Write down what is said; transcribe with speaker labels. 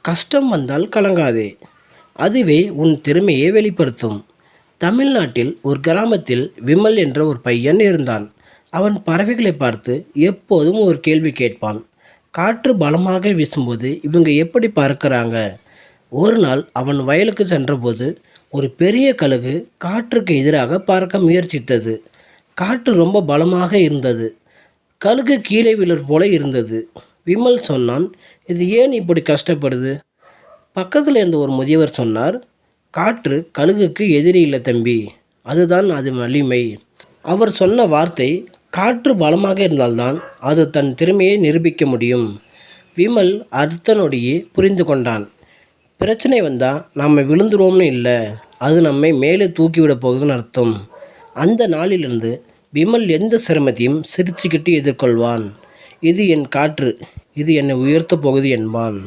Speaker 1: கஷ்டம் வந்தால் கலங்காதே, அதுவே உன் திறமையை வெளிப்படுத்தும். தமிழ்நாட்டில் ஒரு கிராமத்தில் விமல் என்ற ஒரு பையன் இருந்தான். அவன் பறவைகளை பார்த்து எப்போதும் ஒரு கேள்வி கேட்பான். காற்று பலமாக வீசும்போது இவங்க எப்படி பறக்கிறாங்க? ஒரு நாள் அவன் வயலுக்கு சென்றபோது ஒரு பெரிய கழுகு காற்றுக்கு எதிராக பறக்க முயற்சித்தது. காற்று ரொம்ப பலமாக இருந்தது. கழுகு கீழே விழர் போல இருந்தது. விமல் சொன்னான், இது ஏன் இப்படி கஷ்டப்படுது? பக்கத்தில் இருந்த ஒரு முதியவர் சொன்னார், காற்று கழுகுக்கு எதிரி இல்லை தம்பி, அதுதான் அது வலிமை. அவர் சொன்ன வார்த்தை, காற்று பலமாக இருந்தால்தான் அது தன் திறமையை நிரூபிக்க முடியும். விமல் அடுத்த நொடியே புரிந்து கொண்டான். பிரச்சனை வந்தால் நாம் விழுந்துருவோம்னு இல்லை, அது நம்மை மேலே தூக்கிவிட போகுதுன்னு அர்த்தம். அந்த நாளிலிருந்து விமல் எந்த சிரமத்தையும் சிரிச்சுக்கிட்டு எதிர்கொள்வான். இது என் காற்று, இது என்னை உயர்த்தப் போகுது என்பான்.